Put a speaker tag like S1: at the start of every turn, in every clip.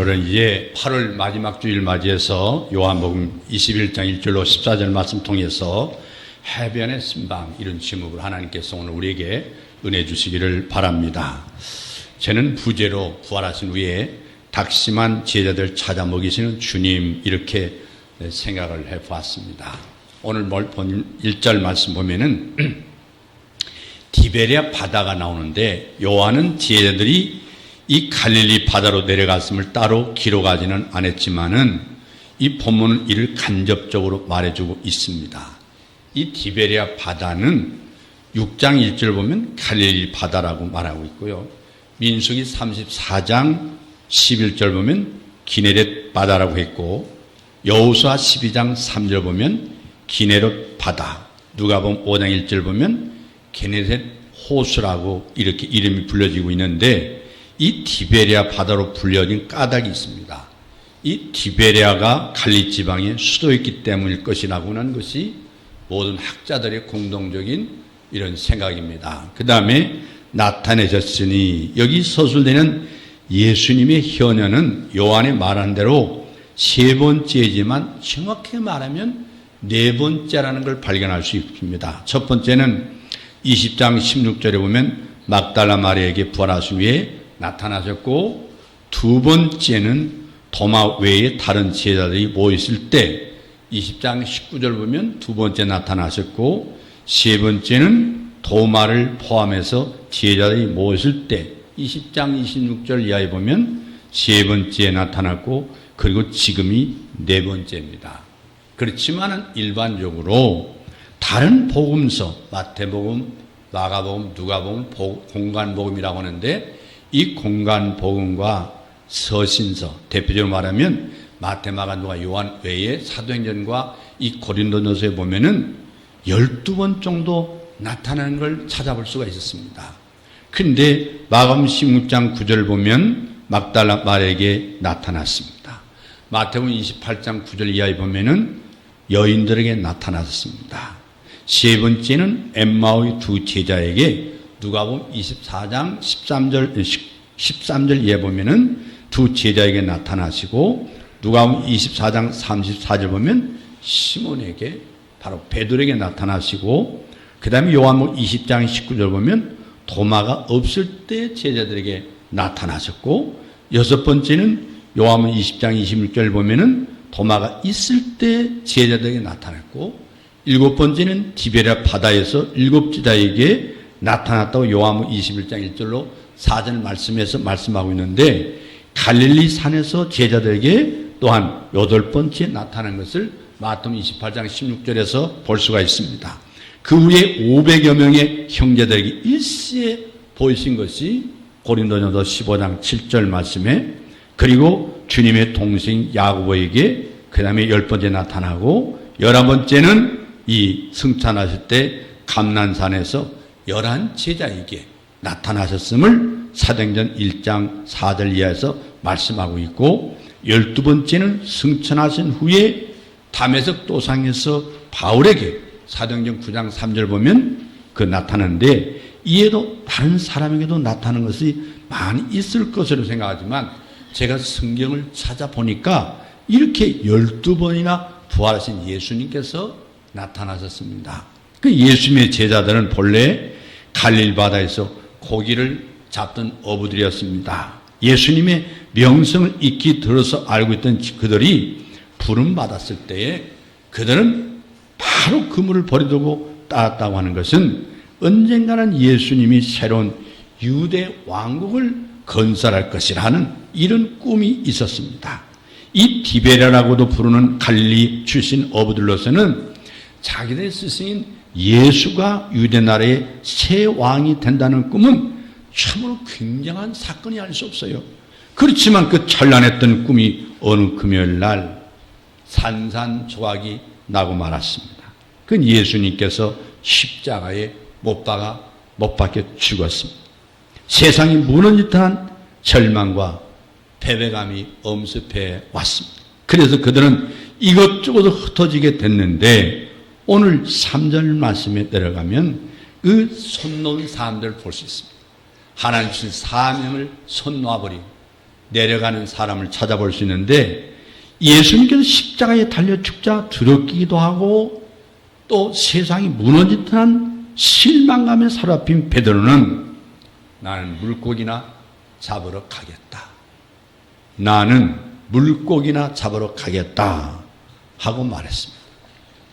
S1: 오늘은 이제 8월 마지막 주일 맞이해서 요한복음 21장 1절로 14절 말씀 통해서 해변의 신방 이런 제목을 하나님께서 오늘 우리에게 은혜 주시기를 바랍니다. 저는 부제로 부활하신 후에 낙심한 제자들 찾아 먹이시는 주님 이렇게 생각을 해보았습니다. 오늘 본 1절 말씀 보면은 디베랴 바다가 나오는데 요한은 제자들이 이 갈릴리 바다로 내려갔음을 따로 기록하지는 않았지만은 이 본문은 이를 간접적으로 말해주고 있습니다. 이 디베랴 바다는 6장 1절 보면 갈릴리 바다라고 말하고 있고요. 민수기 34장 11절 보면 기네렛 바다라고 했고 여호수아 12장 3절 보면 기네롯 바다, 누가복음 5장 1절 보면 게네렛 호수라고 이렇게 이름이 불려지고 있는데 이 디베랴 바다로 불려진 까닭이 있습니다. 이 디베랴가 갈릴리 지방의 수도였기 때문일 것이라고 하는 것이 모든 학자들의 공동적인 이런 생각입니다. 그 다음에 나타내셨으니 여기 서술되는 예수님의 현현은 요한의 말한 대로 세 번째이지만 정확히 말하면 네 번째라는 걸 발견할 수 있습니다. 첫 번째는 20장 16절에 보면 막달라 마리아에게 부활하신 후에 나타나셨고, 두 번째는 도마 외에 다른 제자들이 모였을 때 20장 19절 보면 두 번째 나타나셨고, 세 번째는 도마를 포함해서 제자들이 모였을 때 20장 26절 이하에 보면 세 번째에 나타났고, 그리고 지금이 네 번째입니다. 그렇지만은 일반적으로 다른 복음서, 마태복음, 마가복음, 누가복음, 공간복음이라고 하는데 이 공간복음과 서신서, 대표적으로 말하면 마태, 마가, 누가, 요한 외에 사도행전과 이 고린도전서에 보면은 12번 정도 나타나는 걸 찾아볼 수가 있었습니다. 그런데 마가복음 16장 9절 보면 막달라 마리아에게 나타났습니다. 마태복음 28장 9절 이하에 보면은 여인들에게 나타났습니다. 세 번째는 엠마오의 두 제자에게 누가복음 24장 13절 이하에 보면은 두 제자에게 나타나시고, 누가복음 24장 34절 보면 시몬에게, 바로 베드로에게 나타나시고, 그 다음에 요한복음 20장 19절 보면 도마가 없을 때 제자들에게 나타나셨고, 여섯 번째는 요한복음 20장 26절 보면은 도마가 있을 때 제자들에게 나타났고, 일곱 번째는 디베랴 바다에서 일곱 제자에게 나타났다고 요한복음 21장 1절로 4절 말씀에서 말씀하고 있는데, 갈릴리 산에서 제자들에게 또한 여덟 번째 나타난 것을 마태복음 28장 16절에서 볼 수가 있습니다. 그 후에 500여 명의 형제들에게 일시에 보이신 것이 고린도전서 15장 7절 말씀에, 그리고 주님의 동생 야고보에게 그 다음에 열 번째 나타나고, 11번째는 이 승천하실 때 감난산에서 11 제자에게 나타나셨음을 사도행전 1장 4절 이하에서 말씀하고 있고, 12번째는 승천하신 후에 담에석 도상에서 바울에게 사도행전 9장 3절 보면 그 나타나는데, 이에도 다른 사람에게도 나타나는 것이 많이 있을 것으로 생각하지만 제가 성경을 찾아보니까 이렇게 12번이나 부활하신 예수님께서 나타나셨습니다. 그 예수님의 제자들은 본래 갈릴리 바다에서 고기를 잡던 어부들이었습니다. 예수님의 명성을 익히 들어서 알고 있던 그들이 부름받았을 때에 그들은 바로 그물을 버려두고 따랐다고 하는 것은 언젠가는 예수님이 새로운 유대 왕국을 건설할 것이라는 이런 꿈이 있었습니다. 이 디베랴라고도 부르는 갈릴리 출신 어부들로서는 자기들의 스승인 예수가 유대 나라의 새 왕이 된다는 꿈은 참으로 굉장한 사건이 아닐 수 없어요. 그렇지만 그 찬란했던 꿈이 어느 금요일 날 산산조각이 나고 말았습니다. 그 예수님께서 십자가에 못 박혀 죽었습니다. 세상이 무너질 듯한 절망과 패배감이 엄습해 왔습니다. 그래서 그들은 이것저것 흩어지게 됐는데, 오늘 3절 말씀에 내려가면 그 손 놓은 사람들을 볼 수 있습니다. 하나님 주신 사명을 손 놔버리고 내려가는 사람을 찾아볼 수 있는데 예수님께서 십자가에 달려 죽자 두렵기도 하고 또 세상이 무너질 듯한 실망감에 사로잡힌 베드로는 나는 물고기나 잡으러 가겠다. 나는 물고기나 잡으러 가겠다 하고 말했습니다.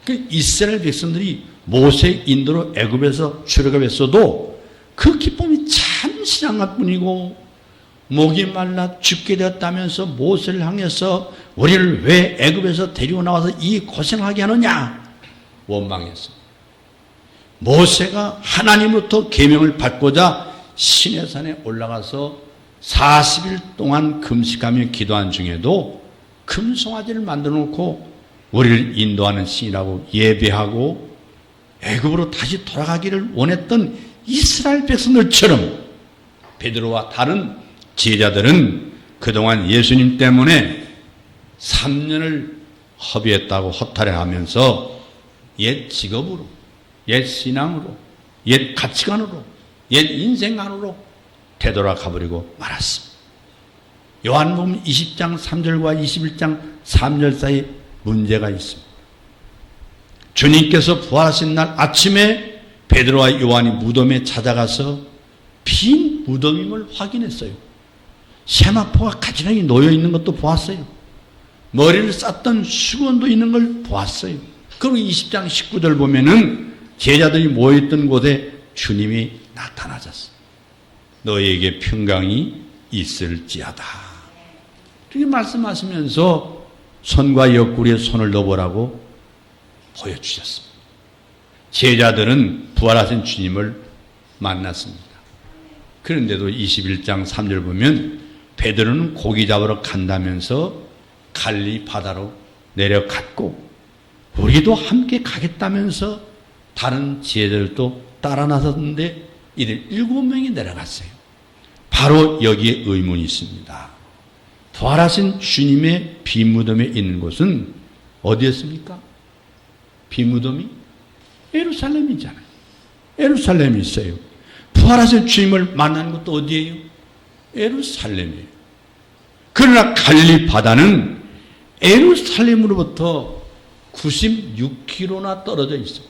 S1: 그 이스라엘 백성들이 모세의 인도로 애굽에서 출애굽했어도 그 기쁨이 잠시간 뿐이고 목이 말라 죽게 되었다면서 모세를 향해서 우리를 왜 애굽에서 데리고 나와서 이 고생하게 하느냐 원망했습니다. 모세가 하나님으로부터 계명을 받고자 시내산에 올라가서 40일 동안 금식하며 기도한 중에도 금송아지를 만들어 놓고 우리를 인도하는 신이라고 예배하고 애굽으로 다시 돌아가기를 원했던 이스라엘 백성들처럼 베드로와 다른 제자들은 그동안 예수님 때문에 3년을 허비했다고 허탈해하면서 옛 직업으로, 옛 신앙으로, 옛 가치관으로, 옛 인생관으로 되돌아가버리고 말았습니다. 요한복음 20장 3절과 21장 3절 사이에 문제가 있습니다. 주님께서 부활하신 날 아침에 베드로와 요한이 무덤에 찾아가서 빈 무덤임을 확인했어요. 세마포가 가지런히 놓여있는 것도 보았어요. 머리를 쌌던 수건도 있는 걸 보았어요. 그리고 20장 19절 보면은 제자들이 모여있던 곳에 주님이 나타나셨어요. 너희에게 평강이 있을지어다. 이렇게 말씀하시면서 손과 옆구리에 손을 넣어보라고 보여주셨습니다. 제자들은 부활하신 주님을 만났습니다. 그런데도 21장 3절 보면 베드로는 고기 잡으러 간다면서 갈릴리 바다로 내려갔고 우리도 함께 가겠다면서 다른 제자들도 따라 나섰는데 이들 7명이 내려갔어요. 바로 여기에 의문이 있습니다. 부활하신 주님의 빈무덤에 있는 곳은 어디였습니까? 빈무덤이 예루살렘이잖아요. 예루살렘이 있어요. 부활하신 주님을 만난 것도 어디예요? 예루살렘이에요. 그러나 갈릴리 바다는 예루살렘으로부터 96km나 떨어져 있어요.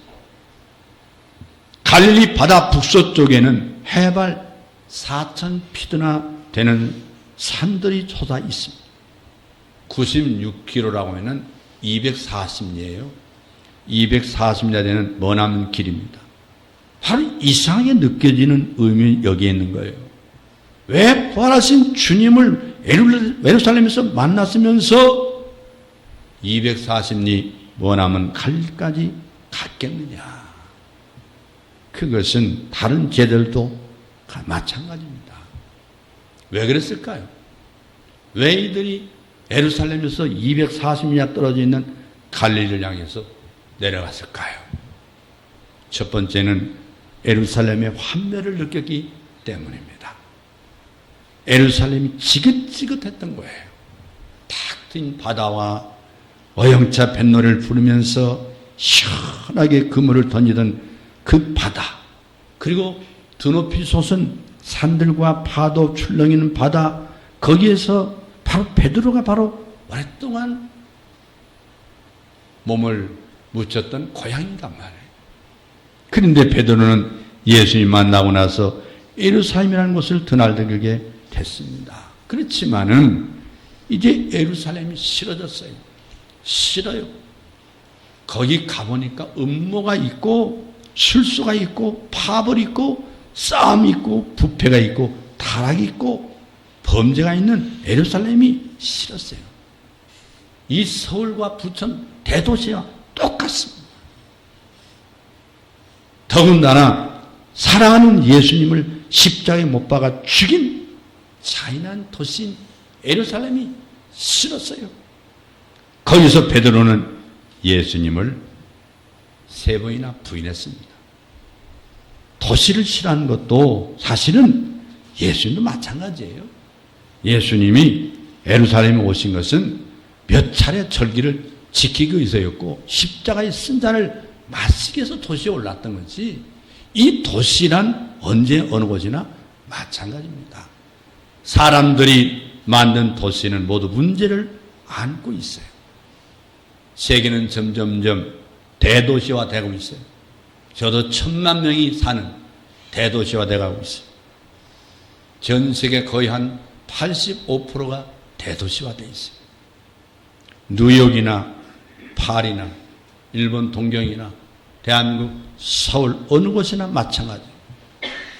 S1: 갈릴리 바다 북서쪽에는 해발 4,000피트나 되는 산들이 솟아 있습니다. 96km라고 하면 240리예요. 240리 되는 머나먼 길입니다. 바로 이상하게 느껴지는 의미는 여기에 있는 거예요. 왜 부활하신 주님을 예루살렘에서 만났으면서 240리 머나먼 갈릴리까지 갔겠느냐? 그것은 다른 제들도 마찬가지입니다. 왜 그랬을까요? 왜 이들이 예루살렘에서 240리 떨어져 있는 갈릴리를 향해서 내려갔을까요? 첫 번째는 예루살렘의 환멸을 느꼈기 때문입니다. 예루살렘이 지긋지긋했던 거예요. 탁 트인 바다와 어영차 뱃노래를 부르면서 시원하게 그물을 던지던 그 바다, 그리고 드높이 솟은 산들과 파도 출렁이는 바다, 거기에서 바로 베드로가 바로 오랫동안 몸을 묻혔던 고향이란 말이에요. 그런데 베드로는 예수님 만나고 나서 예루살렘이라는 곳을 드날들게 됐습니다. 그렇지만은 이제 예루살렘이 싫어졌어요. 싫어요. 거기 가보니까 음모가 있고 술수가 있고 파벌이 있고 싸움이 있고 부패가 있고 타락이 있고 범죄가 있는 예루살렘이 싫었어요. 이 서울과 부천 대도시와 똑같습니다. 더군다나 사랑하는 예수님을 십자가에 못 박아 죽인 잔인한 도시인 예루살렘이 싫었어요. 거기서 베드로는 예수님을 3번이나 부인했습니다. 도시를 싫어하는 것도 사실은 예수님도 마찬가지예요. 예수님이 예루살렘에 오신 것은 몇 차례 절기를 지키기 위해서였고 십자가의 쓴 잔을 마시기 위해서 도시에 올랐던 거지, 이 도시란 언제 어느 곳이나 마찬가지입니다. 사람들이 만든 도시는 모두 문제를 안고 있어요. 세계는 점점점 대도시화 되고 있어요. 저도 1000만 명이 사는 대도시화 되고 있어요. 전 세계 거의 한 85%가 대도시화 되어 있어요. 뉴욕이나 파리나 일본 동경이나 대한민국 서울 어느 곳이나 마찬가지예요.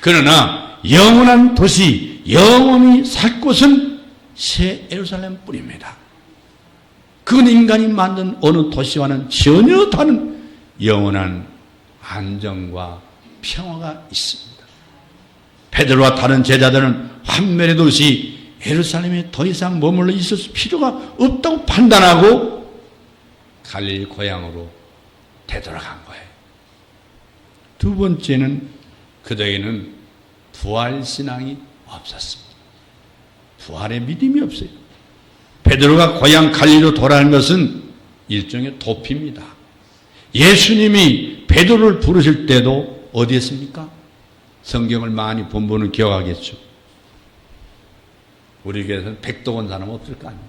S1: 그러나 영원한 도시, 영원히 살 곳은 새 예루살렘 뿐입니다. 그건 인간이 만든 어느 도시와는 전혀 다른 영원한 안정과 평화가 있습니다. 베드로와 다른 제자들은 환멸의 도시 예루살렘에 더 이상 머물러 있을 필요가 없다고 판단하고 갈릴리 고향으로 되돌아간 거예요. 두 번째는 그들에게는 부활신앙이 없었습니다. 부활의 믿음이 없어요. 베드로가 고향 갈릴리로 돌아간 것은 일종의 도피입니다. 예수님이 베드로를 부르실 때도 어디에 있습니까? 성경을 많이 본 분은 기억하겠죠. 우리 교회에서는 100도 온 사람 없을 거 아니에요.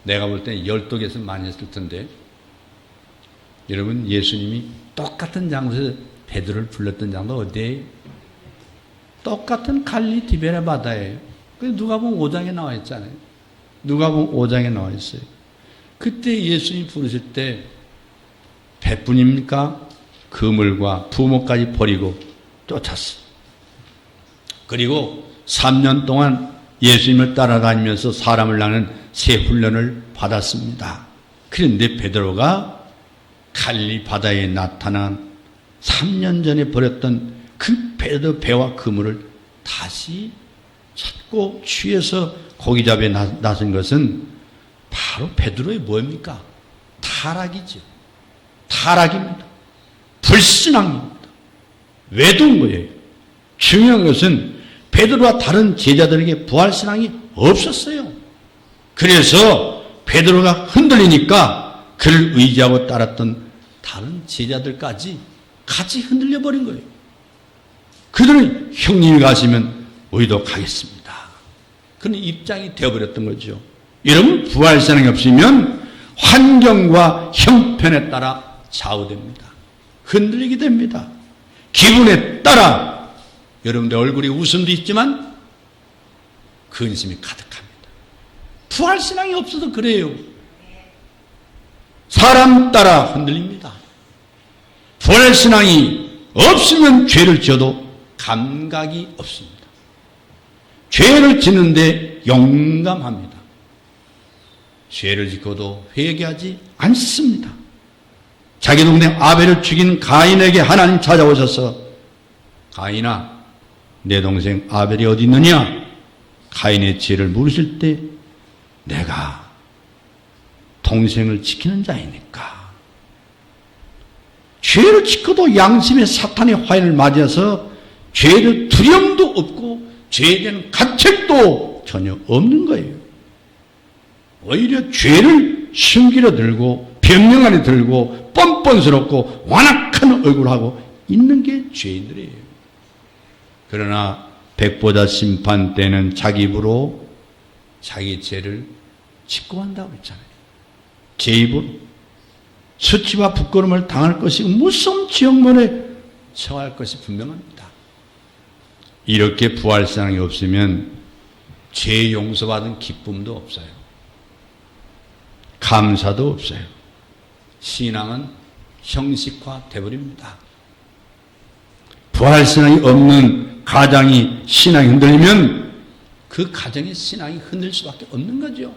S1: 내가 볼 때는 10독에서 많이 했을 텐데, 여러분, 예수님이 똑같은 장소에서 베드로를 불렀던 장소 어디예요? 똑같은 갈릴리 디베라 바다예요. 그래서 누가복음 5장에 나와 있잖아요. 누가복음 5장에 나와 있어요. 그때 예수님이 부르실 때 백분입니까? 그물과 부모까지 버리고 쫓았어요. 그리고 3년 동안 예수님을 따라다니면서 사람을 낳는 새 훈련을 받았습니다. 그런데 베드로가 갈릴리 바다에 나타난 3년 전에 버렸던 그 베드로 배와 그물을 다시 찾고 취해서 고기잡이에 나선 것은 바로 베드로의 뭐입니까? 타락이죠. 타락입니다. 불신앙입니다. 외도인 거예요. 중요한 것은 베드로와 다른 제자들에게 부활신앙이 없었어요. 그래서 베드로가 흔들리니까 그를 의지하고 따랐던 다른 제자들까지 같이 흔들려 버린 거예요. 그들은 형님이 가시면 우리도 가겠습니다. 그런 입장이 되어버렸던 거죠. 여러분, 부활신앙이 없으면 환경과 형편에 따라 좌우됩니다. 흔들리게 됩니다. 기분에 따라 여러분들 얼굴에 웃음도 있지만 근심이 가득합니다. 부활신앙이 없어도 그래요. 사람 따라 흔들립니다. 부활신앙이 없으면 죄를 지어도 감각이 없습니다. 죄를 짓는데 용감합니다. 죄를 짓고도 회개하지 않습니다. 자기 동생 아벨을 죽인 가인에게 하나님 찾아오셔서 가인아, 내 동생 아벨이 어디 있느냐? 가인의 죄를 물으실 때 내가 동생을 지키는 자이니까. 죄를 짓고도 양심의 사탄의 화인을 맞아서 죄를 두려움도 없고 죄에 대한 가책도 전혀 없는 거예요. 오히려 죄를 숨기려 들고 변명 안에 들고 뻔뻔스럽고 완악한 얼굴하고 있는 게 죄인들이에요. 그러나 백보자 심판 때는 자기 입으로 자기 죄를 직고한다고 했잖아요. 제 입으로 수치와 부끄러움을 당할 것이고 무서운 지옥문에 처할 것이 분명합니다. 이렇게 부활신앙이 없으면 죄 용서받은 기쁨도 없어요. 감사도 없어요. 신앙은 형식화 되어버립니다. 부활신앙이 없는 가정이 신앙이 흔들리면 그 가정의 신앙이 흔들 수밖에 없는 거죠.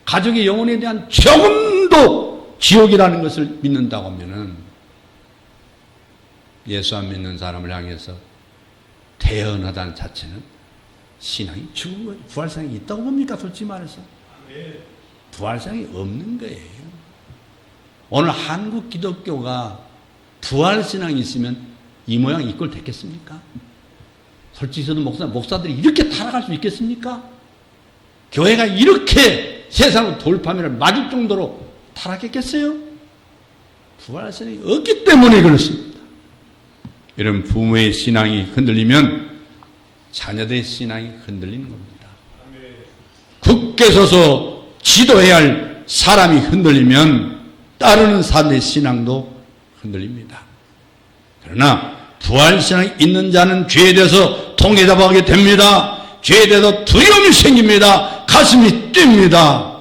S1: 가족의 영혼에 대한 조금도 지옥이라는 것을 믿는다고 하면은 예수 안 믿는 사람을 향해서 태연하다는 자체는 신앙이 죽은 거예요. 부활신앙이 있다고 봅니까? 솔직히 말해서. 부활신앙이 없는 거예요. 오늘 한국 기독교가 부활신앙이 있으면 이 모양 이 꼴 됐겠습니까? 솔직히 저도 목사들이 이렇게 타락할 수 있겠습니까? 교회가 이렇게 세상으로 돌파면을 맞을 정도로 타락했겠어요? 부활신앙이 없기 때문에 그렇습니다. 여러분, 부모의 신앙이 흔들리면 자녀들의 신앙이 흔들리는 겁니다. 굳게 서서 지도해야 할 사람이 흔들리면 따르는 사람의 신앙도 흔들립니다. 그러나 부활신앙이 있는 자는 죄에 대해서 통해잡아가게 됩니다. 죄에 대해서 두려움이 생깁니다. 가슴이 뜁니다.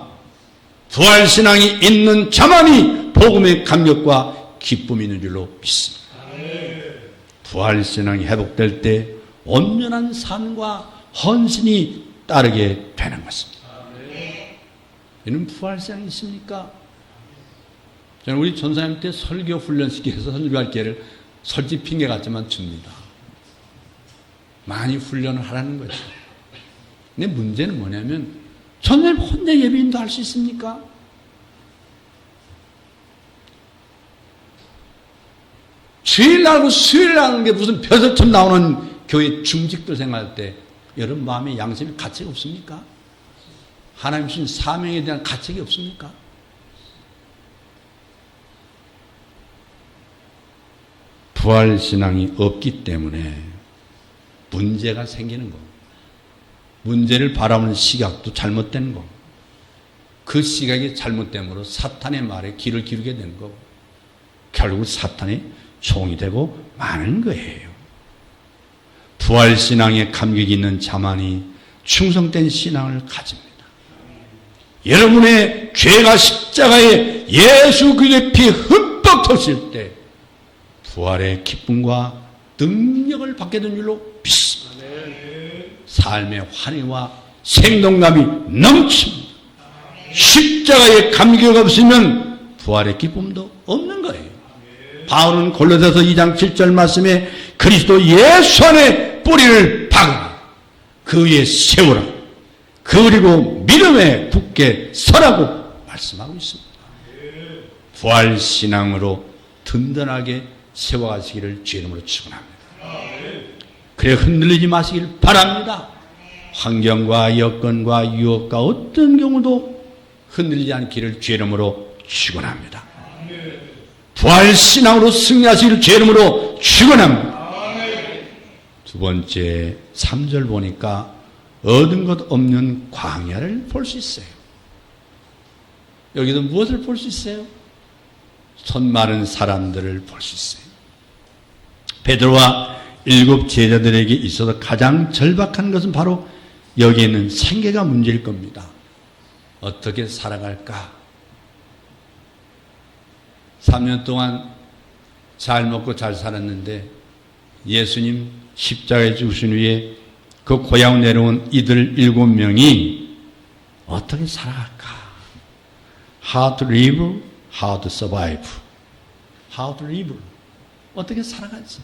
S1: 부활신앙이 있는 자만이 복음의 감격과 기쁨이 있는 줄로 믿습니다. 부활신앙이 회복될 때 온전한 삶과 헌신이 따르게 되는 것입니다. 이는 부활신앙이 있습니까? 저는 우리 전사님 때 설교 훈련시켜서 설교할 기회를 솔직히 핑계 같지만 줍니다. 많이 훈련을 하라는 거죠. 근데 문제는 뭐냐면 전사님 혼자 예배인도 할 수 있습니까? 주일 날고 수요일 날하는 게 무슨 벼슬처럼 나오는 교회 중직들 생각할 때 여러분 마음에 양심에 가책이 없습니까? 하나님 주신 사명에 대한 가책이 없습니까? 부활신앙이 없기 때문에 문제가 생기는 거. 문제를 바라보는 시각도 잘못된 거. 그 시각이 잘못됨으로 사탄의 말에 귀를 기울게 되는 거. 결국 사탄의 종이 되고 마는 거예요. 부활신앙에 감격이 있는 자만이 충성된 신앙을 가집니다. 여러분의 죄가 십자가에 예수 그리스도의 피 흠뻑 터질 때 부활의 기쁨과 능력을 받게 된 줄로 믿습니다. 삶의 환희와 생동감이 넘칩니다. 십자가의 감격 없으면 부활의 기쁨도 없는 거예요. 바울은 골로새서 2장 7절 말씀에 그리스도 예수 안에 뿌리를 박으라. 그 위에 세우라. 그리고 믿음에 굳게 서라고 말씀하고 있습니다. 부활신앙으로 든든하게 세워가시기를 주의 이름으로 축원합니다. 그래 흔들리지 마시길 바랍니다. 환경과 여건과 유혹과 어떤 경우도 흔들리지 않기를 주의 이름으로 축원합니다. 부활신앙으로 승리하시기를 주의 이름으로 축원합니다. 두 번째 3절 보니까 얻은 것 없는 광야를 볼 수 있어요. 여기도 무엇을 볼 수 있어요? 손 마른 사람들을 볼 수 있어요. 베드로와 7 제자들에게 있어서 가장 절박한 것은 바로 여기에 있는 생계가 문제일 겁니다. 어떻게 살아갈까? 3년 동안 잘 먹고 잘 살았는데 예수님 십자가에 죽으신 후에 그 고향 내려온 이들 7명이 어떻게 살아갈까? How to live, how to survive. How to live. 어떻게 살아가지?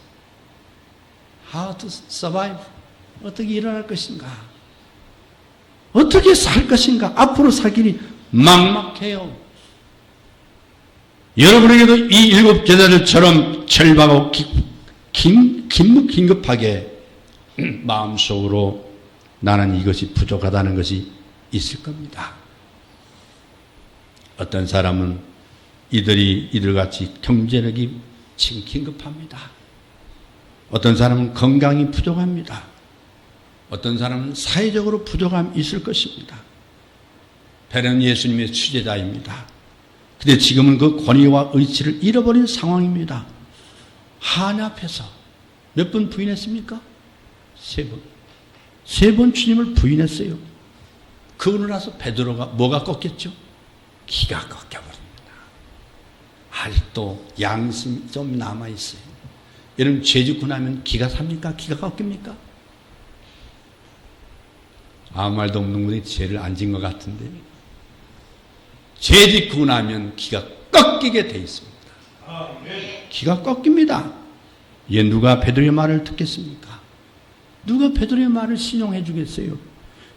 S1: How to survive. 어떻게 일어날 것인가? 어떻게 살 것인가? 앞으로 살 길이 막막해요. 여러분에게도 이 7 제자들처럼 절박하고 긴급하게 마음속으로 나는 이것이 부족하다는 것이 있을 겁니다. 어떤 사람은 이들같이 경제력이 지금 긴급합니다. 어떤 사람은 건강이 부족합니다. 어떤 사람은 사회적으로 부족함이 있을 것입니다. 베드로는 예수님의 취재자입니다. 근데 지금은 그 권위와 의치를 잃어버린 상황입니다. 하나님 앞에서 몇 번 부인했습니까? 3번. 3번 주님을 부인했어요. 그러고 나서 베드로가 뭐가 꺾였죠? 기가 꺾여버립니다. 아직도 양심이 좀 남아있어요. 여러분 죄 짓고 나면 기가 삽니까? 기가 꺾입니까? 아무 말도 없는 분이 죄를 안 진 것 같은데 죄 짓고 나면 기가 꺾이게 돼 있습니다. 기가 꺾입니다. 얘 누가 베드로의 말을 듣겠습니까? 누가 베드로의 말을 신용해 주겠어요?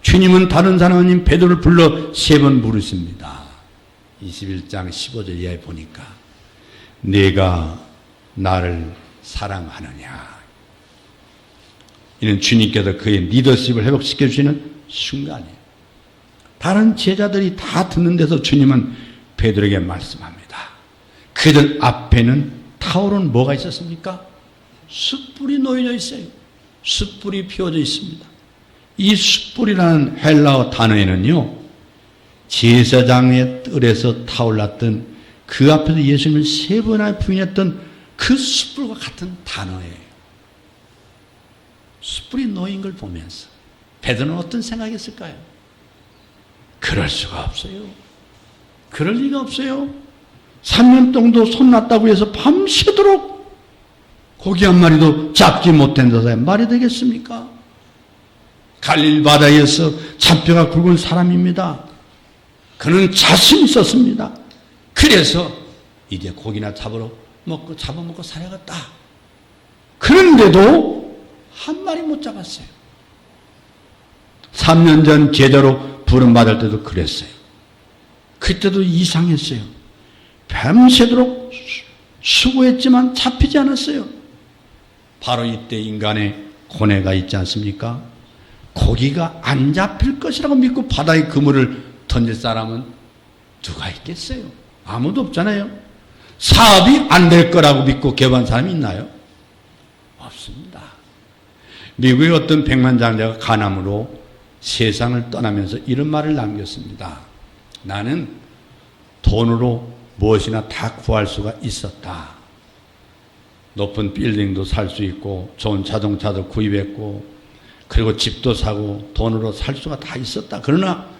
S1: 주님은 다른 사람인 베드로를 불러 3번 부르십니다. 21장 15절 이하에 보니까 네가 나를 사랑하느냐. 이는 주님께서 그의 리더십을 회복시켜 주시는 순간이에요. 다른 제자들이 다 듣는 데서 주님은 베드로에게 말씀합니다. 그들 앞에는 타오르는 뭐가 있었습니까? 숯불이 놓여져 있어요. 숯불이 피워져 있습니다. 이 숯불이라는 헬라어 단어에는요, 제사장의 뜰에서 타올랐던 그 앞에서 예수님을 3번이나 부인했던 그 숯불과 같은 단어예요. 숯불이 놓인 걸 보면서 베드로는 어떤 생각이었을까요? 그럴 수가 없어요. 그럴 리가 없어요. 3년 정도 손났다고 해서 밤새도록 고기 한 마리도 잡지 못한다고 말이 되겠습니까? 갈릴 바다에서 잔뼈가 굵은 사람입니다. 그는 자신이 있었습니다. 그래서 이제 고기나 잡아먹고 살아야겠다. 그런데도 한 마리 못 잡았어요. 3년 전 제자로 부름받을 때도 그랬어요. 그때도 이상했어요. 밤새도록 수고했지만 잡히지 않았어요. 바로 이때 인간의 고뇌가 있지 않습니까? 고기가 안 잡힐 것이라고 믿고 바다에 그물을 던질 사람은 누가 있겠어요? 아무도 없잖아요. 사업이 안 될 거라고 믿고 개업한 사람이 있나요? 없습니다. 미국의 어떤 백만장자가 간암으로 세상을 떠나면서 이런 말을 남겼습니다. 나는 돈으로 무엇이나 다 구할 수가 있었다. 높은 빌딩도 살 수 있고 좋은 자동차도 구입했고 그리고 집도 사고 돈으로 살 수가 다 있었다. 그러나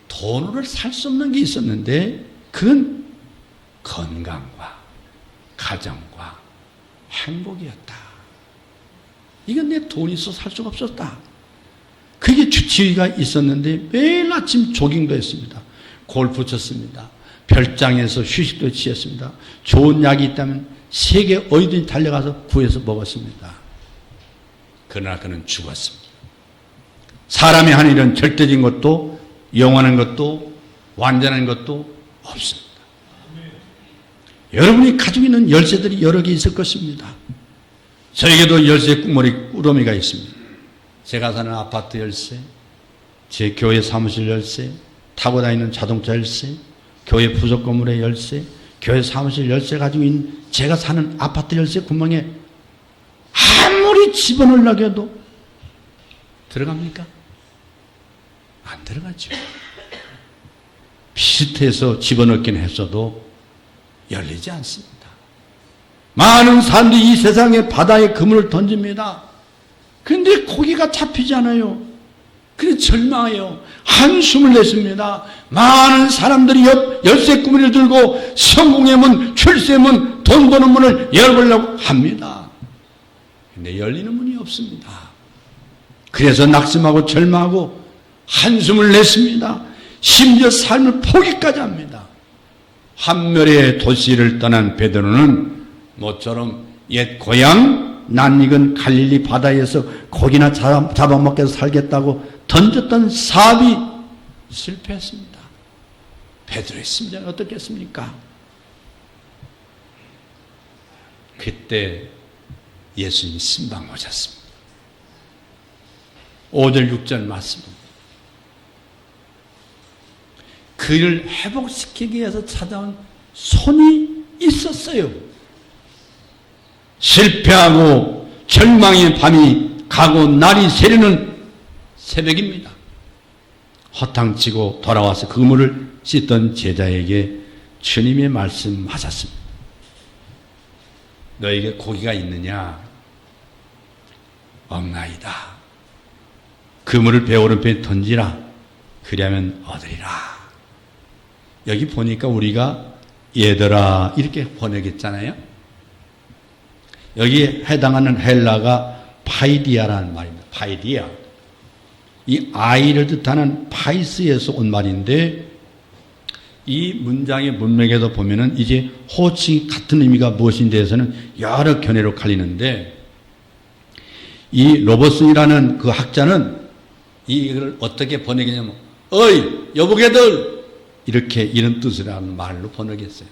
S1: 돈으로 살 수 없는 게 있었는데 그건 건강과 가정과 행복이었다. 이건 내 돈이 있어서 살 수가 없었다. 그게 지위가 있었는데 매일 아침 조깅도 했습니다. 골프 쳤습니다. 별장에서 휴식도 취했습니다. 좋은 약이 있다면 세계 어디든지 달려가서 구해서 먹었습니다. 그러나 그는 죽었습니다. 사람이 하는 일은 절대적인 것도 영원한 것도 완전한 것도 없습니다. 여러분이 가지고 있는 열쇠들이 여러 개 있을 것입니다. 저에게도 열쇠 꾸러미가 있습니다. 제가 사는 아파트 열쇠, 제 교회 사무실 열쇠, 타고 다니는 자동차 열쇠, 교회 부속 건물의 열쇠, 교회 사무실 열쇠 가지고 있는 제가 사는 아파트 열쇠 구멍에 아무리 집어넣으려고 해도 들어갑니까? 안 들어가죠. 비슷해서 집어넣긴 했어도 열리지 않습니다. 많은 사람들이 이 세상에 바다에 그물을 던집니다. 그런데 고기가 잡히지 않아요. 그래서 절망해요. 한숨을 냈습니다. 많은 사람들이 열쇠 꾸미를 들고 성공의 문, 출세의 문, 돈 버는 문을 열어보려고 합니다. 근데 열리는 문이 없습니다. 그래서 낙심하고 절망하고 한숨을 냈습니다. 심지어 삶을 포기까지 합니다. 한멸의 도시를 떠난 베드로는 모처럼 옛 고향 낯익은 갈릴리 바다에서 고기나 잡아먹게 살겠다고 던졌던 사업이 실패했습니다. 베드로의 심정은 어떻겠습니까? 그때 예수님이 신방 오셨습니다. 5절 6절 말씀입니다. 그를 회복시키기 위해서 찾아온 손이 있었어요. 실패하고 절망의 밤이 가고 날이 새려는 새벽입니다. 허탕치고 돌아와서 그물을 씻던 제자에게 주님의 말씀하셨습니다. 너에게 고기가 있느냐? 없나이다. 그물을 배 오른편에 던지라. 그리하면 얻으리라. 여기 보니까 우리가 얘들아 이렇게 번역했잖아요. 여기에 해당하는 헬라가 파이디아라는 말입니다. 파이디아. 이 아이를 뜻하는 파이스에서 온 말인데 이 문장의 문맥에도 보면은 이제 호칭 같은 의미가 무엇인데 해서는 여러 견해로 갈리는데 이 로버슨이라는 그 학자는 이걸 어떻게 번역했냐면 어이 여보게들 이렇게 이런 뜻이라는 말로 번역했어요.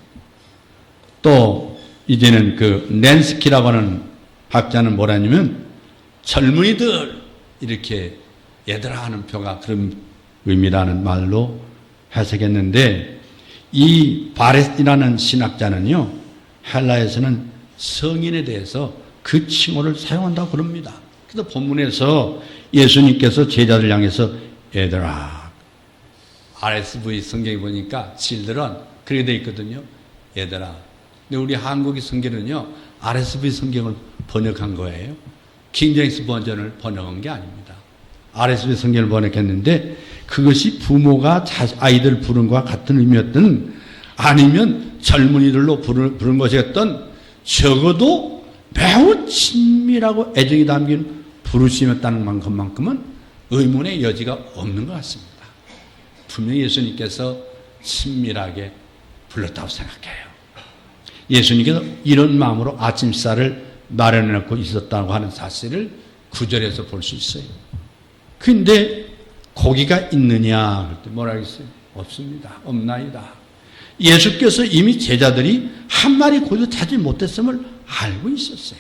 S1: 또 이제는 그 낸스키라고 하는 학자는 뭐라냐면 젊은이들 이렇게 얘들아 하는 표가 그런 의미라는 말로 해석했는데 이 바레스티라는 신학자는요 헬라에서는 성인에 대해서 그 칭호를 사용한다고 그럽니다. 그래서 본문에서 예수님께서 제자들 향해서 얘들아 RSV 성경에 보니까 children 그렇게 되어 있거든요. 얘들아. 근데 우리 한국의 성경은요, RSV 성경을 번역한 거예요. 킹제임스 버전을 번역한 게 아닙니다. RSV 성경을 번역했는데 그것이 부모가 아이들 부른 것과 같은 의미였든 아니면 젊은이들로 부른 것이었던 적어도 매우 친밀하고 애정이 담긴 부르심이었다는 것만큼은 의문의 여지가 없는 것 같습니다. 분명히 예수님께서 친밀하게 불렀다고 생각해요. 예수님께서 이런 마음으로 아침 식사를 마련해 놓고 있었다고 하는 사실을 구절에서 볼 수 있어요. 근데 고기가 있느냐? 그럴 때 뭐라 그랬어요? 없습니다. 없나이다. 예수께서 이미 제자들이 한 마리 고기도 찾지 못했음을 알고 있었어요.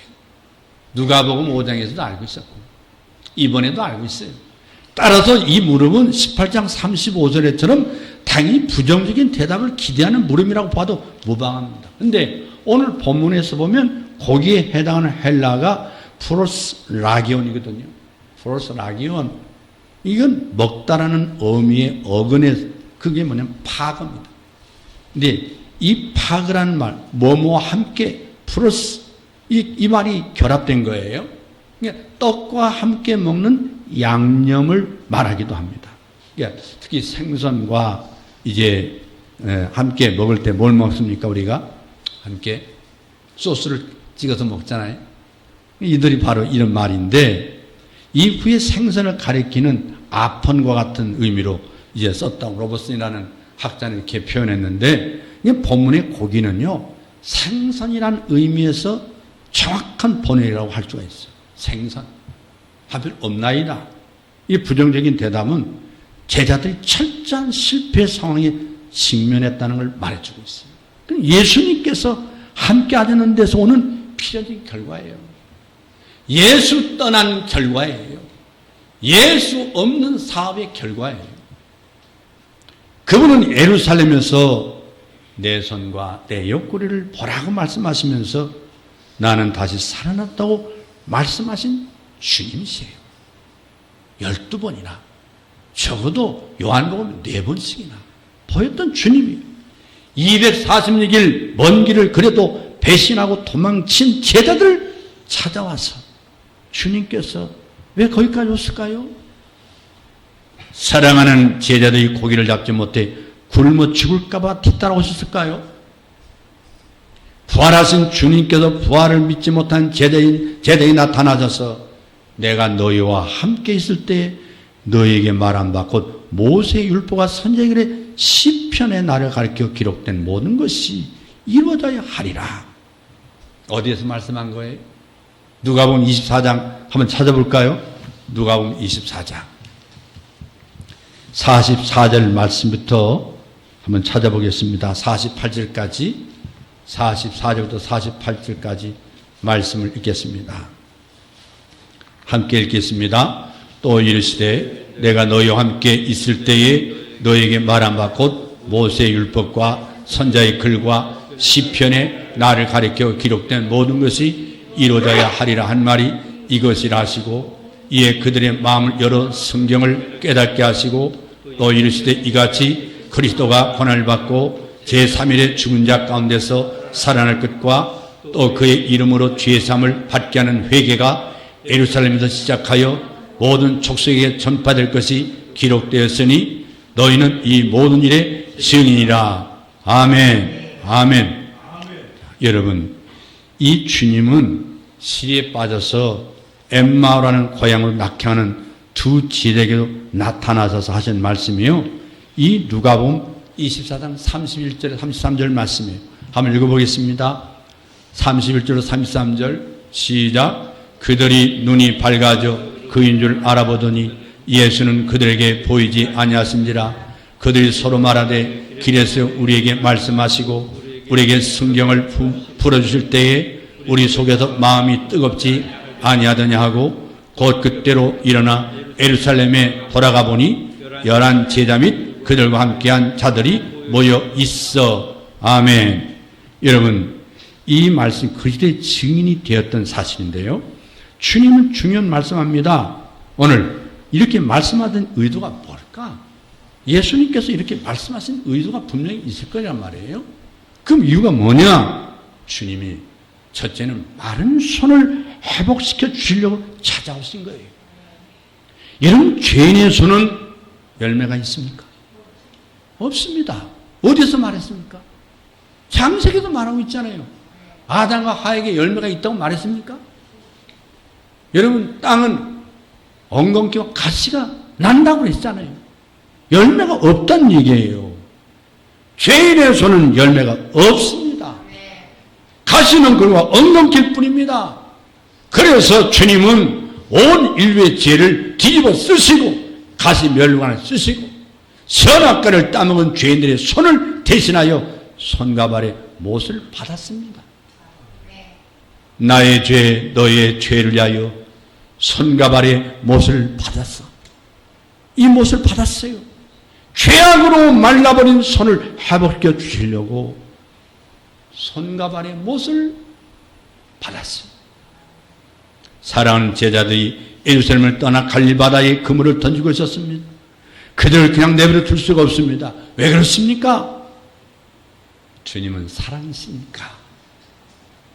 S1: 누가복음 5장에서도 알고 있었고 이번에도 알고 있어요. 따라서 이 물음은 18장 35절에처럼 당연히 부정적인 대답을 기대하는 물음이라고 봐도 무방합니다. 그런데 오늘 본문에서 보면 거기에 해당하는 헬라가 프로스 라기온이거든요. 프로스 라기온. 이건 먹다라는 의미의 어근에 그게 뭐냐면 파그입니다. 근데 이 파그라는 말, 뭐뭐와 함께 프로스 이 말이 결합된 거예요. 그러니까 떡과 함께 먹는 양념을 말하기도 합니다. 그러니까 특히 생선과 이제 함께 먹을 때 뭘 먹습니까? 우리가 함께 소스를 찍어서 먹잖아요. 이들이 바로 이런 말인데 이후에 생선을 가리키는 아펀과 같은 의미로 이제 썼다고 로버슨이라는 학자는 이렇게 표현했는데 본문의 고기는요 생선이라는 의미에서 정확한 번역이라고 할 수가 있어요. 생선. 하필 없나이다. 이 부정적인 대답은 제자들이 철저한 실패 상황에 직면했다는 걸 말해주고 있어요. 예수님께서 함께 하려는 데서 오는 필연적인 결과예요. 예수 떠난 결과예요. 예수 없는 사업의 결과예요. 그분은 예루살렘에서 내 손과 내 옆구리를 보라고 말씀하시면서 나는 다시 살아났다고 말씀하신 주님이세요. 12번이나 적어도 요한복음 4번씩이나 보였던 주님이에요. 246일 먼 길을 그래도 배신하고 도망친 제자들을 찾아와서 주님께서 왜 거기까지 오실까요? 사랑하는 제자들이 고기를 잡지 못해 굶어 죽을까봐 뒤따라오셨을까요? 부활하신 주님께서 부활을 믿지 못한 제자들이 나타나셔서 내가 너희와 함께 있을 때 너희에게 말한 바 곧 모세의 율법과 선지자들의 시편의 나를 가리켜 기록된 모든 것이 이루어져야 하리라. 어디에서 말씀한 거예요? 누가복음 24장 한번 찾아볼까요? 누가복음 24장 44절 말씀부터 한번 찾아보겠습니다. 48절까지 44절부터 48절까지 말씀을 읽겠습니다. 함께 읽겠습니다. 또 이르시되 내가 너희와 함께 있을 때에 너희에게 말한 바 곧 모세의 율법과 선지자의 글과 시편에 나를 가리켜 기록된 모든 것이 이루어져야 하리라 한 말이 이것이라 하시고 이에 그들의 마음을 열어 성경을 깨닫게 하시고 또 이르시되 이같이 그리스도가 고난을 받고 제3일에 죽은 자 가운데서 살아날 것과 또 그의 이름으로 죄사함을 받게 하는 회개가 예루살렘에서 시작하여 모든 족속에게 전파될 것이 기록되었으니 너희는 이 모든 일의 증인이라. 아멘. 아멘. 여러분, 이 주님은 시리에 빠져서 엠마오라는 고향으로 낙향하는 두 제자에게도 나타나셔서 하신 말씀이요. 이 누가복음 24장 31절에 33절 말씀이에요. 한번 읽어보겠습니다. 31절로 33절 시작. 그들이 눈이 밝아져 그인 줄 알아보더니 예수는 그들에게 보이지 아니하신지라. 그들이 서로 말하되 길에서 우리에게 말씀하시고 우리에게 성경을 풀어주실 때에 우리 속에서 마음이 뜨겁지 아니하더냐 하고 곧 그때로 일어나 예루살렘에 돌아가 보니 11 제자 및 그들과 함께한 자들이 모여 있어. 아멘. 여러분, 이 말씀 그 시대의 증인이 되었던 사실인데요. 주님은 중요한 말씀합니다. 오늘 이렇게 말씀하던 의도가 뭘까? 예수님께서 이렇게 말씀하신 의도가 분명히 있을 거란 말이에요. 그럼 이유가 뭐냐? 주님이 첫째는 마른 손을 회복시켜 주시려고 찾아오신 거예요. 여러분, 죄인의 손은 열매가 있습니까? 없습니다. 어디서 말했습니까? 창세기도 말하고 있잖아요. 아담과 하에게 열매가 있다고 말했습니까? 여러분, 땅은 엉겅퀴와 가시가 난다고 그랬잖아요. 열매가 없다는 얘기예요. 죄인의 손은 열매가 없습니다. 가시는 글과 엉겅퀴일 뿐입니다. 그래서 주님은 온 인류의 죄를 뒤집어 쓰시고 가시 멸관을 쓰시고 선악과를 따먹은 죄인들의 손을 대신하여 손과 발의 못을 받았습니다. 나의 죄, 너의 죄를 위하여 손과 발의 못을 받았어. 이 못을 받았어요. 죄악으로 말라버린 손을 회복시켜 주시려고 손과 발의 못을 받았어요. 사랑하는 제자들이 예루살렘을 떠나 갈릴 바다에 그물을 던지고 있었습니다. 그들을 그냥 내버려 둘 수가 없습니다. 왜 그렇습니까? 주님은 사랑이시니까.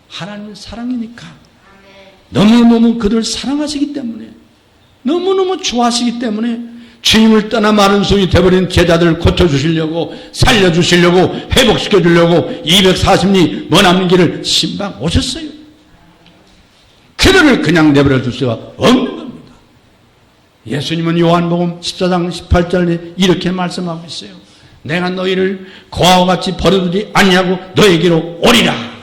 S1: 하나님은 사랑이니까. 너무너무 그들을 사랑하시기 때문에, 너무너무 좋아하시기 때문에 주님을 떠나 마른 손이 되어버린 제자들을 고쳐주시려고, 살려주시려고, 회복시켜주려고 240리 머나먼 길을 신방 오셨어요. 그들을 그냥 내버려 둘 수가 없는 겁니다. 예수님은 요한복음 14장 18절에 이렇게 말씀하고 있어요. 내가 너희를 고아와 같이 버려두지 아니하고 너에게로 오리라.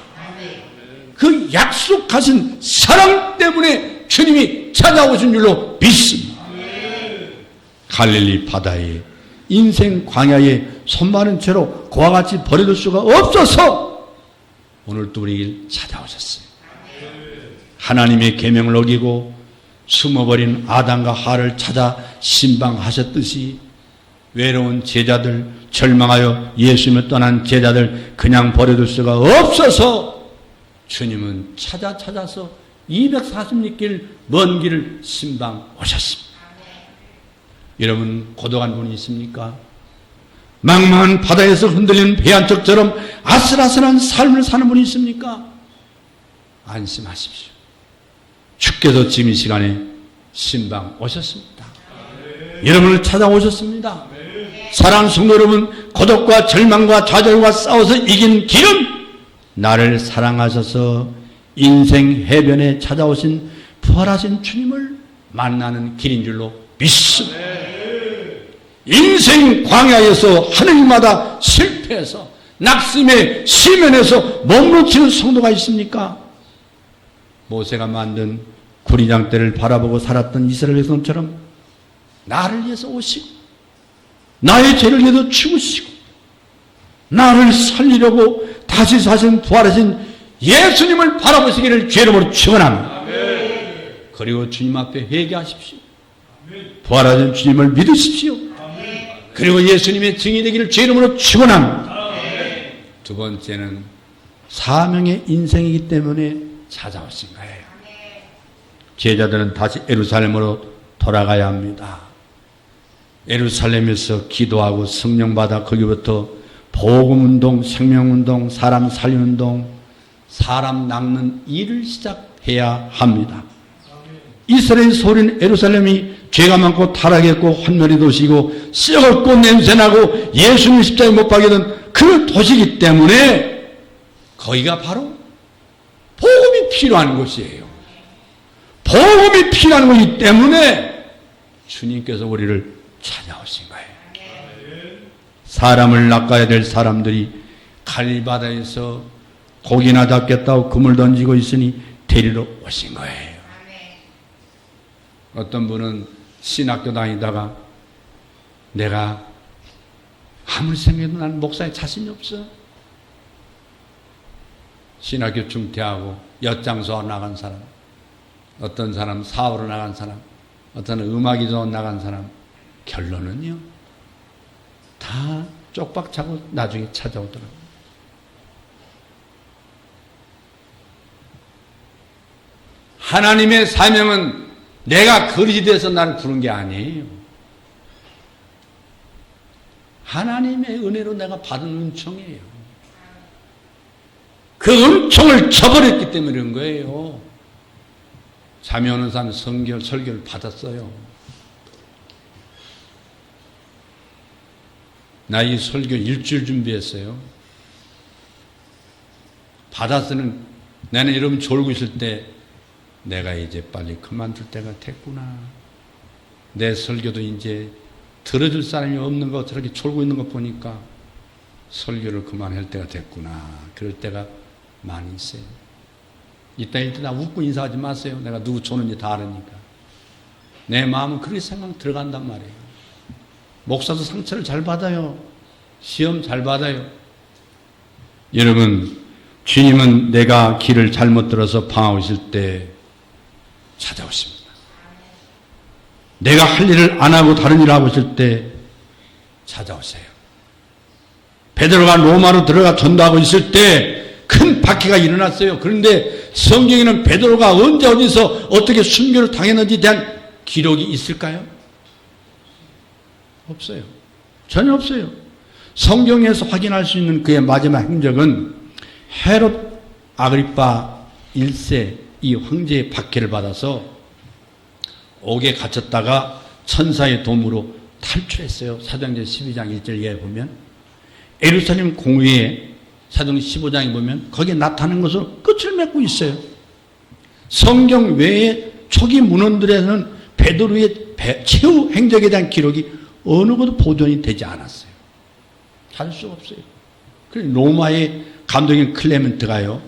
S1: 그 약속하신 사랑 때문에 주님이 찾아오신 줄로 믿습니다. 갈릴리 바다에 인생 광야에 손마른 채로 고아 같이 버려둘 수가 없어서 오늘 또 우리에게 찾아오셨어요. 하나님의 계명을 어기고 숨어버린 아담과 하와를 찾아 신방하셨듯이 외로운 제자들, 절망하여 예수님을 떠난 제자들 그냥 버려둘 수가 없어서 주님은 찾아서 240리 먼 길을 신방 오셨습니다. 여러분, 고독한 분이 있습니까? 망망한 바다에서 흔들리는 배 한 척처럼 아슬아슬한 삶을 사는 분이 있습니까? 안심하십시오. 주께서 지금 이 시간에 신방 오셨습니다. 여러분을 찾아오셨습니다. 사랑하는 성도 여러분, 고독과 절망과 좌절과 싸워서 이긴 길은 나를 사랑하셔서 인생 해변에 찾아오신 부활하신 주님을 만나는 길인 줄로 믿습니다. 인생 광야에서 하늘마다 실패해서 낙심에 시면에서 몸부치는 성도가 있습니까? 모세가 만든 구리장대를 바라보고 살았던 이스라엘 백성처럼 나를 위해서 오시고 나의 죄를 위해서 죽으시고 나를 살리려고 다시 사신 부활하신 예수님을 바라보시기를 죄 이름으로 축원합니다. 그리고 주님 앞에 회개하십시오. 부활하신 주님을 믿으십시오. 그리고 예수님의 증인이 되기를 죄 이름으로 축원합니다. 두 번째는 사명의 인생이기 때문에 찾아오신 거예요. 제자들은 다시 예루살렘으로 돌아가야 합니다. 예루살렘에서 기도하고 성령받아 거기부터 복음운동, 생명운동, 사람 살리운동, 사람 낚는 일을 시작해야 합니다. 이스라엘 소리는 예루살렘이 죄가 많고 타락했고 환멸의 도시고 썩었고 냄새나고 예수님 십자가에 못 박이던 그 도시이기 때문에 거기가 바로 복음이 필요한 곳이에요. 복음이 필요한 곳이기 때문에 주님께서 우리를 찾아오신 거예요. 사람을 낚아야 될 사람들이 갈릴바다에서 고기나 잡겠다고 그물 던지고 있으니 데리러 오신 거예요. 어떤 분은 신학교 다니다가 내가 아무리 생각해도 나는 목사에 자신이 없어. 신학교 중퇴하고 엿장수하러 나간 사람, 어떤 사람 사업으로 나간 사람, 어떤 음악이 좋아 나간 사람, 결론은요 다 쪽박차고 나중에 찾아오더라고요. 하나님의 사명은 내가 그릇이 돼서 나를 부른 게 아니에요. 하나님의 은혜로 내가 받은 은총이에요. 그 은총을 저버렸기 때문에 그런 거예요. 잠이 오는 사람 설교를 받았어요. 나 이 설교 일주일 준비했어요. 받아서는 나는 여러분 졸고 있을 때 내가 이제 빨리 그만둘 때가 됐구나. 내 설교도 이제 들어줄 사람이 없는 거 저렇게 졸고 있는 거 보니까 설교를 그만할 때가 됐구나. 그럴 때가 많이 있어요. 이따 나 웃고 인사하지 마세요. 내가 누구 조는지 다 아르니까. 내 마음은 그렇게 생각 들어간단 말이에요. 목사도 상처를 잘 받아요. 시험 잘 받아요. 여러분, 주님은 내가 길을 잘못 들어서 방황하고 있을 때 찾아오십니다. 내가 할 일을 안 하고 다른 일을 하고 있을 때 찾아오세요. 베드로가 로마로 들어가 전도하고 있을 때 큰 박해가 일어났어요. 그런데 성경에는 베드로가 언제 어디서 어떻게 순교를 당했는지에 대한 기록이 있을까요? 없어요. 전혀 없어요. 성경에서 확인할 수 있는 그의 마지막 행적은 헤롯 아그리파 1세 이 황제의 박해를 받아서 옥에 갇혔다가 천사의 도움으로 탈출했어요. 사도행전 12장 1절에 보면 예루살렘 공회에 사도행전 15장에 보면 거기에 나타나는 것으로 끝을 맺고 있어요. 성경 외에 초기 문헌들에서는 베드로의 최후 행적에 대한 기록이 어느 것도 보존이 되지 않았어요. 찾을 수가 없어요. 그래서 로마의 감독인 클레멘트가요,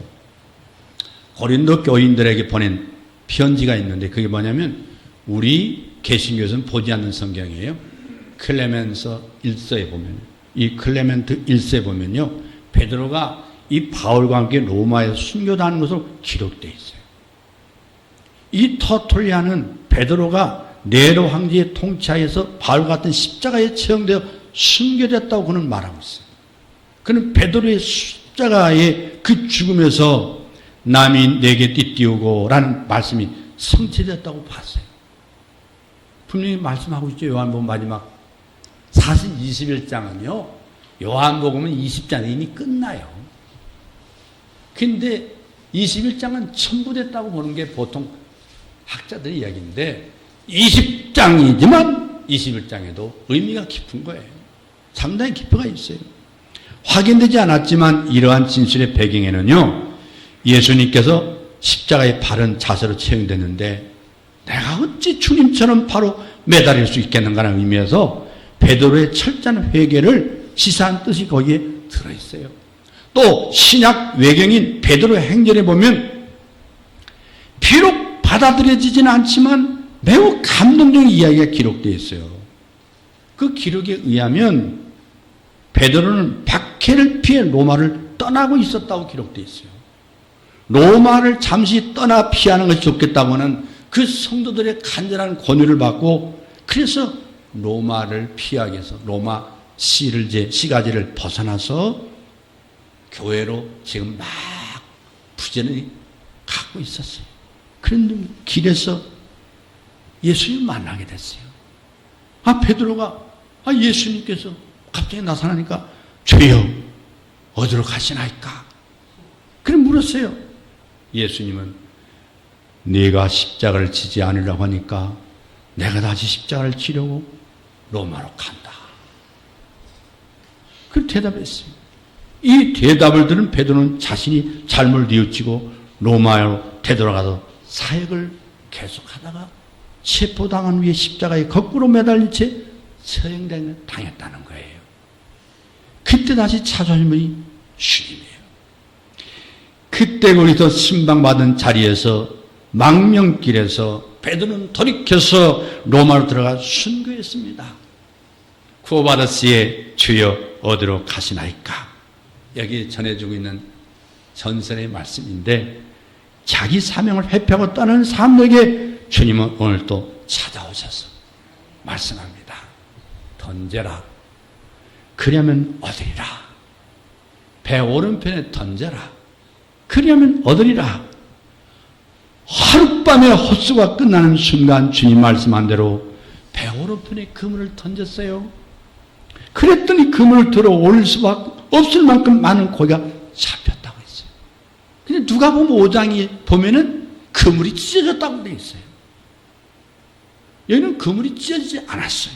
S1: 고린도 교인들에게 보낸 편지가 있는데 그게 뭐냐면 우리 개신교에서는 보지 않는 성경이에요. 클레멘서 1서에 보면, 이 클레멘트 1서에 보면요, 베드로가 이 바울과 함께 로마에서 순교당한 것으로 기록되어 있어요. 이 터툴리아는 베드로가 네로 황제의 통치하에서 바울 같은 십자가에 처형되어 순교됐다고 그는 말하고 있어요. 그는 베드로의 십자가의 그 죽음에서 남이 내게 띠띠우고 라는 말씀이 성취됐다고 봤어요. 분명히 말씀하고 있죠. 요한복음 마지막 사실 21장은요. 요한복음은 20장이 이미 끝나요. 근데 21장은 첨부됐다고 보는 게 보통 학자들의 이야기인데 20장이지만 21장에도 의미가 깊은 거예요. 상당히 깊이가 있어요. 확인되지 않았지만 이러한 진술의 배경에는요. 예수님께서 십자가의 바른 자세로 채용됐는데 내가 어찌 주님처럼 바로 매달릴 수 있겠는가라는 의미에서 베드로의 철저한 회개를 시사한 뜻이 거기에 들어있어요. 또 신약 외경인 베드로의 행전에 보면 비록 받아들여지지는 않지만 매우 감동적인 이야기가 기록되어 있어요. 그 기록에 의하면 베드로는 박해를 피해 로마를 떠나고 있었다고 기록되어 있어요. 로마를 잠시 떠나 피하는 것이 좋겠다고 하는 그 성도들의 간절한 권유를 받고 그래서 로마를 피하기 위해서 로마 시가지를 벗어나서 교회로 지금 막 부지런히 가고 있었어요. 그런데 길에서 예수님 만나게 됐어요. 베드로가 예수님께서 갑자기 나타나니까 주여 어디로 가시나이까? 그래 물었어요. 예수님은 네가 십자가를 지지 않으려고 하니까 내가 다시 십자가를 지려고 로마로 간다. 그 대답했어요. 이 대답을 들은 베드로는 자신이 잘못 뉘우치고 로마로 되돌아가서 사역을 계속하다가 체포당한 후에 십자가에 거꾸로 매달린 채 처형당했다는 거예요. 그때 다시 찾아온 분이 주님이에요. 그때 거기서 신방받은 자리에서 망명길에서 베드로는 돌이켜서 로마로 들어가 순교했습니다. 구원받았으에 주여 어디로 가시나이까? 여기 전해주고 있는 전설의 말씀인데 자기 사명을 회피하고 떠나는 사람에게 주님은 오늘 또 찾아오셔서 말씀합니다. 던져라. 그러면 얻으리라. 배 오른편에 던져라. 그러면 얻으리라. 하룻밤에 헛수가 끝나는 순간 주님 말씀한 대로 배 오른편에 그물을 던졌어요. 그랬더니 그물 들어 올릴 수밖에 없을 만큼 많은 고기가 잡혔다고 했어요. 근데 누가 보면 5장이 보면은 그물이 찢어졌다고 돼 있어요. 여기는 그물이 찢어지지 않았어요.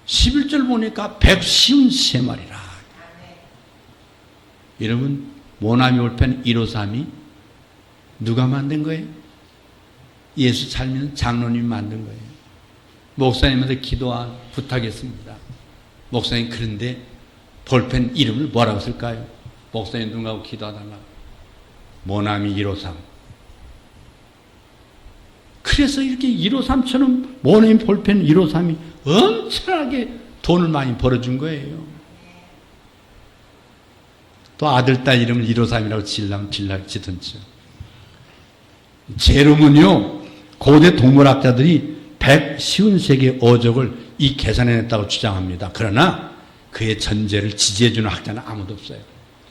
S1: 11절 보니까 153마리라. 여러분, 모나미 올펜 153이 누가 만든 거예요? 예수 잘 믿는 장로님이 만든 거예요. 목사님한테 기도한 부탁했습니다. 목사님, 그런데 볼펜 이름을 뭐라고 쓸까요? 목사님 눈 감고 기도하다가 모나미 153. 그래서 이렇게 153처럼 모나미 볼펜 153이 엄청나게 돈을 많이 벌어준 거예요. 또 아들, 딸 이름을 153이라고 지든지. 제롬은요, 고대 동물학자들이 153개의 어족을 이 계산해냈다고 주장합니다. 그러나 그의 전제를 지지해주는 학자는 아무도 없어요.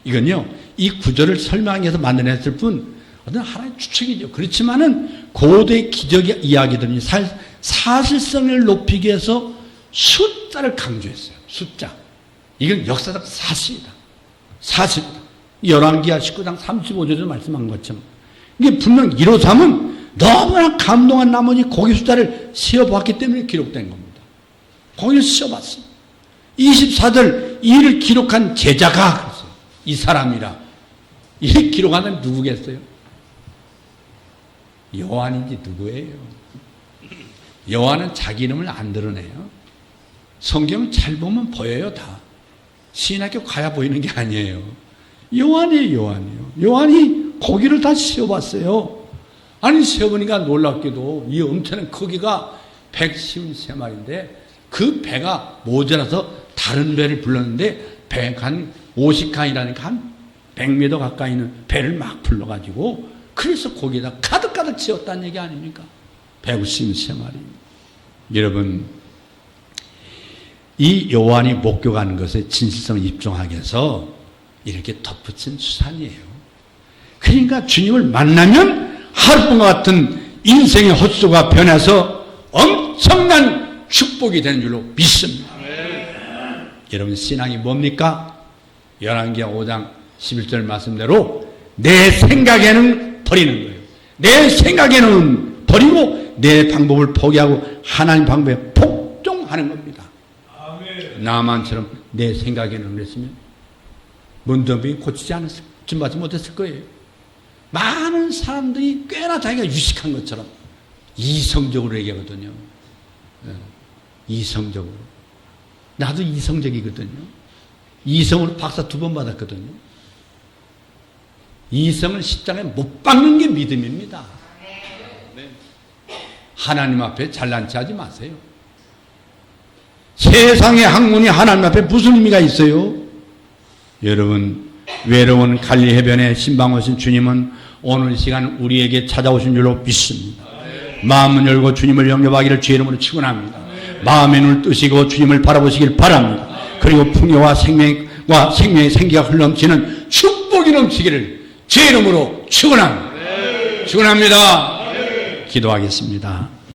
S1: 이건요, 이 구절을 설명하기 위해서 만들어냈을 뿐, 어떤 하나의 추측이죠. 그렇지만은 고대 기적의 이야기들이 사실성을 높이기 위해서 숫자를 강조했어요. 숫자. 이건 역사적 사실이다. 사실이다. 열왕기하 19장 35절에서 말씀한 것처럼. 이게 분명 153은 너무나 감동한 나머지 고기 숫자를 세어봤기 때문에 기록된 겁니다. 고기를 세어봤어요. 24절 이를 기록한 제자가 그랬어요. 이 사람이라. 이 기록하는 누구겠어요? 요한인지 누구예요? 요한은 자기 이름을 안 드러내요. 성경을 잘 보면 보여요, 다. 신학교 가야 보이는 게 아니에요. 요한이에요. 요한이 고기를 다 세어봤어요. 아니, 세어보니까 놀랍게도 이 엄청난 크기가 153마리인데 그 배가 모자라서 다른 배를 불렀는데 배가 한 50칸이라니까 한 100m 가까이 있는 배를 막 불러가지고 그래서 고기에다 가득가득 채웠다는 얘기 아닙니까? 153마리. 여러분, 이 요한이 목격하는 것에 진실성을 입증하기 위해서 이렇게 덧붙인 수산이에요. 그러니까 주님을 만나면 하룻밤과 같은 인생의 헛수가 변해서 엄청난 축복이 되는 줄로 믿습니다. 여러분, 신앙이 뭡니까? 열왕기하 5장 11절 말씀대로 내 생각에는 버리는 거예요. 내 생각에는 버리고 내 방법을 포기하고 하나님 방법에 복종하는 겁니다. 나만처럼 내 생각에는 그랬으면 문둥병이 고치지 않았을, 줌받지 못했을 거예요. 많은 사람들이 꽤나 자기가 유식한 것처럼 이성적으로 얘기하거든요. 이성적으로. 나도 이성적이거든요. 이성으로 박사 2번 받았거든요. 이성을 십자가에 못 박는 게 믿음입니다. 하나님 앞에 잘난 체 하지 마세요. 세상의 학문이 하나님 앞에 무슨 의미가 있어요? 여러분, 외로운 갈리 해변에 신방 오신 주님은 오늘 시간 우리에게 찾아오신 줄로 믿습니다. 마음을 열고 주님을 영접하기를 주의 이름으로 축원합니다. 마음의 눈을 뜨시고 주님을 바라보시길 바랍니다. 그리고 풍요와 생명의 생기가 흘러넘치는 축복이 넘치기를 주의 이름으로 축원합니다. 축원합니다. 기도하겠습니다.